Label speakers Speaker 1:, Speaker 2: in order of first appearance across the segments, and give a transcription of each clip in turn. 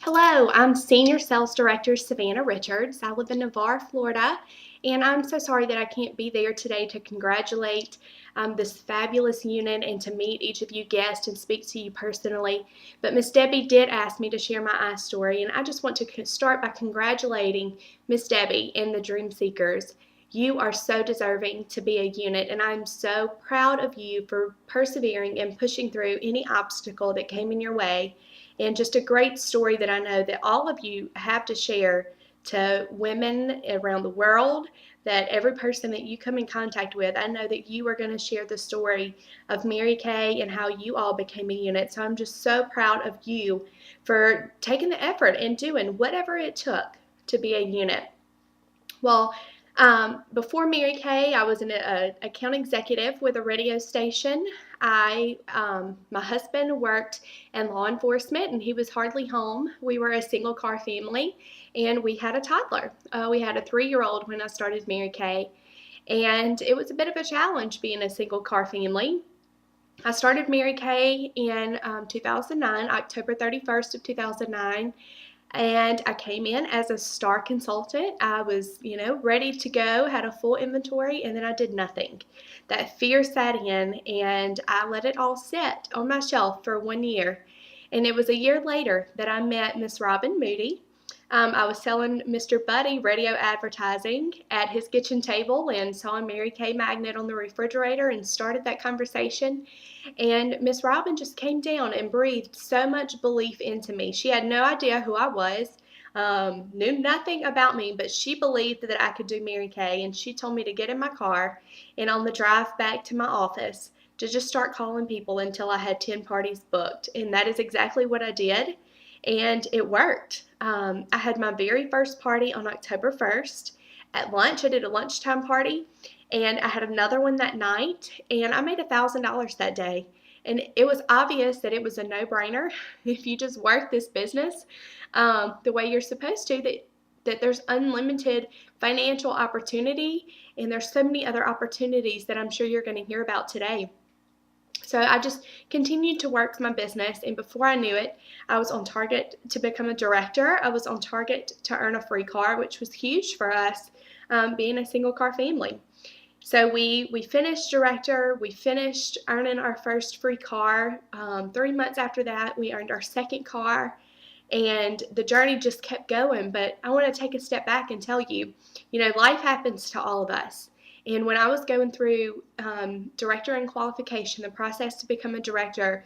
Speaker 1: Hello, I'm Senior Sales Director Savannah Richards. I live in Navarre, Florida, and I'm so sorry that I can't be there today to congratulate this fabulous unit and to meet each of you guests and speak to you personally. But Miss Debbie did ask me to share my story, and I just want to start by congratulating Miss Debbie and the Dream Seekers. You are so deserving to be a unit, and I'm so proud of you for persevering and pushing through any obstacle that came in your way, and just a great story that I know that all of you have to share to women around the world, that every person that you come in contact with, I know that you are going to share the story of Mary Kay and how you all became a unit. So I'm just so proud of you for taking the effort and doing whatever it took to be a unit. Well, before Mary Kay, I was an account executive with a radio station. My husband worked in law enforcement, and he was hardly home. We were a single car family, and we had a toddler. We had a 3-year-old when I started Mary Kay, and it was a bit of a challenge being a single car family. I started Mary Kay in 2009, October 31st of 2009. And I came in as a star consultant. I was, ready to go, had a full inventory, and then I did nothing. That fear sat in, and I let it all sit on my shelf for 1 year. And it was a year later that I met Miss Robin Moody. I was selling Mr. Buddy radio advertising at his kitchen table and saw a Mary Kay magnet on the refrigerator and started that conversation. And Miss Robin just came down and breathed so much belief into me. She had no idea who I was, knew nothing about me, but she believed that I could do Mary Kay. And she told me to get in my car and on the drive back to my office to just start calling people until I had 10 parties booked. And that is exactly what I did. And it worked. I had my very first party on October 1st. At lunch, I did a lunchtime party, and I had another one that night, and I made $1,000 that day. And it was obvious that it was a no-brainer if you just work this business the way you're supposed to, that there's unlimited financial opportunity, and there's so many other opportunities that I'm sure you're going to hear about today. So I just continued to work my business, and before I knew it, I was on target to become a director. I was on target to earn a free car, which was huge for us, being a single car family. So we finished director, we finished earning our first free car. 3 months after that, we earned our second car, and the journey just kept going. But I want to take a step back and tell you, life happens to all of us. And when I was going through director and qualification, the process to become a director,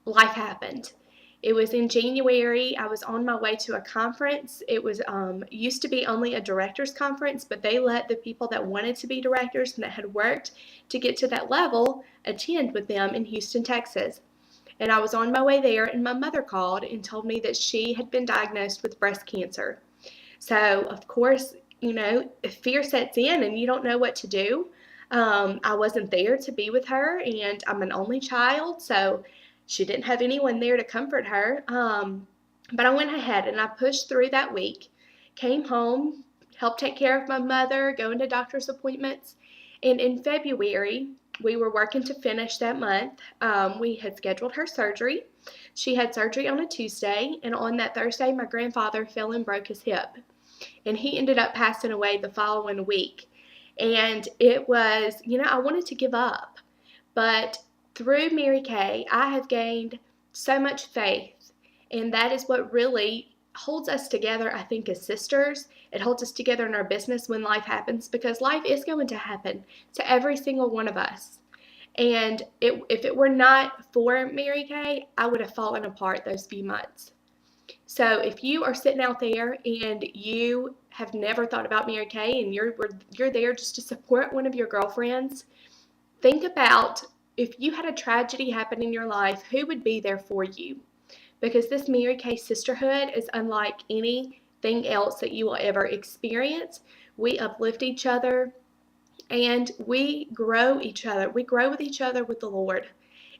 Speaker 1: life happened. It was in January. I was on my way to a conference. It was used to be only a directors conference, but they let the people that wanted to be directors and that had worked to get to that level attend with them in Houston, Texas. And I was on my way there, and my mother called and told me that she had been diagnosed with breast cancer. So, of course, if fear sets in and you don't know what to do, I wasn't there to be with her, and I'm an only child, so she didn't have anyone there to comfort her. But I went ahead and I pushed through that week, came home, helped take care of my mother, going to doctor's appointments. And in February, we were working to finish that month. We had scheduled her surgery. She had surgery on a Tuesday, and on that Thursday, my grandfather fell and broke his hip. And he ended up passing away the following week. And it was, I wanted to give up. But through Mary Kay, I have gained so much faith. And that is what really holds us together, I think, as sisters. It holds us together in our business when life happens, because life is going to happen to every single one of us. And if it were not for Mary Kay, I would have fallen apart those few months. So if you are sitting out there and you have never thought about Mary Kay and you're there just to support one of your girlfriends, think about, if you had a tragedy happen in your life, who would be there for you? Because this Mary Kay sisterhood is unlike anything else that you will ever experience. We uplift each other, and we grow each other. We grow with each other with the Lord.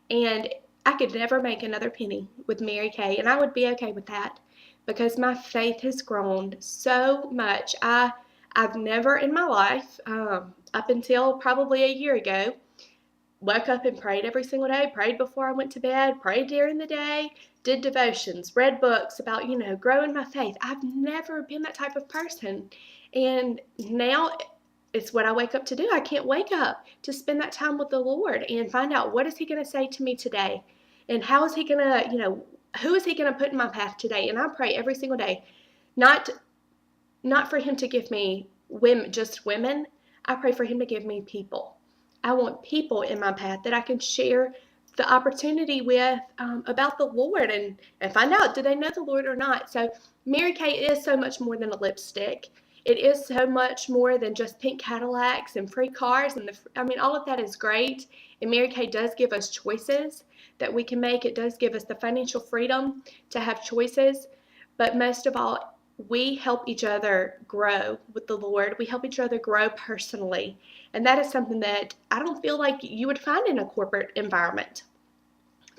Speaker 1: And I could never make another penny with Mary Kay, and I would be okay with that, because my faith has grown so much. I've never in my life, up until probably a year ago, woke up and prayed every single day, prayed before I went to bed, prayed during the day, did devotions, read books about, growing my faith. I've never been that type of person. And now it's what I wake up to do. I can't wake up to spend that time with the Lord and find out what is he going to say to me today, and how is he going to, who is he going to put in my path today. And I pray every single day, not for him to give me just women. I pray for him to give me people. I want people in my path that I can share the opportunity with, about the Lord, and find out, do they know the Lord or not. So Mary Kay is so much more than a lipstick. It is so much more than just pink Cadillacs and free cars. And all of that is great. And Mary Kay does give us choices that we can make. It does give us the financial freedom to have choices. But most of all, we help each other grow with the Lord. We help each other grow personally. And that is something that I don't feel like you would find in a corporate environment.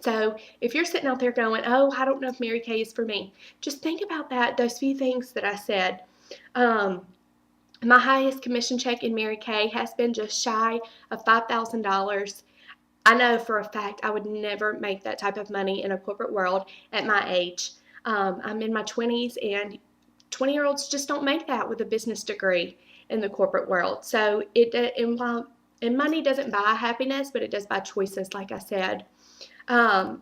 Speaker 1: So if you're sitting out there going, oh, I don't know if Mary Kay is for me, just think about those few things that I said. My highest commission check in Mary Kay has been just shy of $5,000. I know for a fact I would never make that type of money in a corporate world at my age. I'm in my 20s, and 20-year-olds just don't make that with a business degree in the corporate world. So and money doesn't buy happiness, but it does buy choices, like I said. A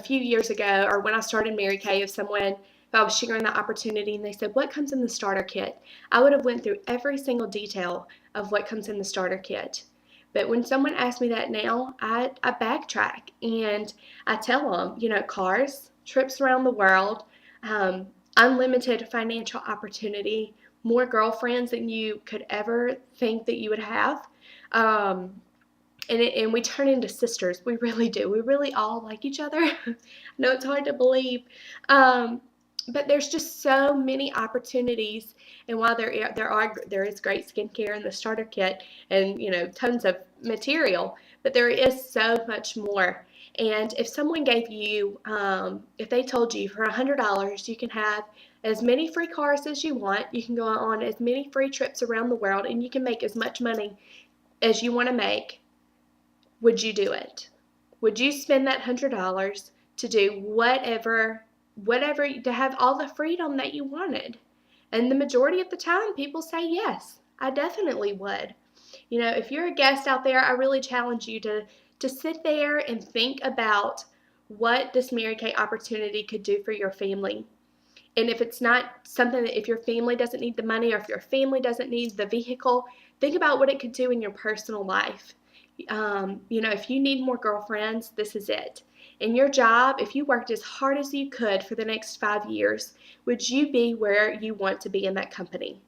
Speaker 1: few years ago, or when I started Mary Kay, if I was sharing that opportunity and they said, what comes in the starter kit? I would have went through every single detail of what comes in the starter kit. But when someone asks me that now, I backtrack and I tell them, cars, trips around the world, unlimited financial opportunity, more girlfriends than you could ever think that you would have. And we turn into sisters. We really do. We really all like each other. I know it's hard to believe. But there's just so many opportunities. And while there is great skincare in the starter kit and, tons of material, but there is so much more. And if someone gave you, if they told you for $100, you can have as many free cars as you want, you can go on as many free trips around the world, and you can make as much money as you want to make, would you do it? Would you spend that $100 to do whatever, to have all the freedom that you wanted? And the majority of the time, people say yes. I definitely would. If you're a guest out there, I really challenge you to sit there and think about what this Mary Kay opportunity could do for your family. And if it's not something that, if your family doesn't need the money, or if your family doesn't need the vehicle, think about what it could do in your personal life. If you need more girlfriends, this is it. In your job, if you worked as hard as you could for the next 5 years, would you be where you want to be in that company?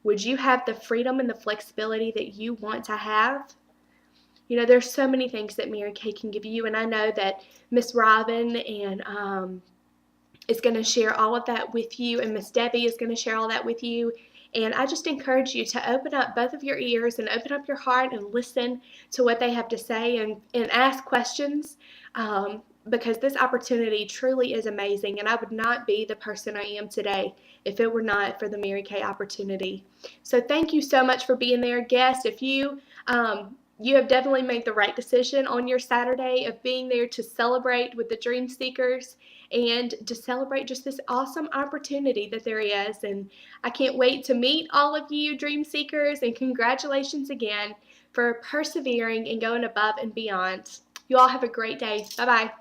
Speaker 1: Would you have the freedom and the flexibility that you want to have? There's so many things that Mary Kay can give you, and I know that Miss Robin and is going to share all of that with you, and Miss Debbie is going to share all that with you. And I just encourage you to open up both of your ears and open up your heart and listen to what they have to say, and ask questions, because this opportunity truly is amazing. And I would not be the person I am today if it were not for the Mary Kay opportunity. So thank you so much for being there, guest. If you have definitely made the right decision on your Saturday of being there to celebrate with the Dream Seekers and to celebrate just this awesome opportunity that there is. And I can't wait to meet all of you Dream Seekers, and congratulations again for persevering and going above and beyond. You all have a great day. Bye-bye.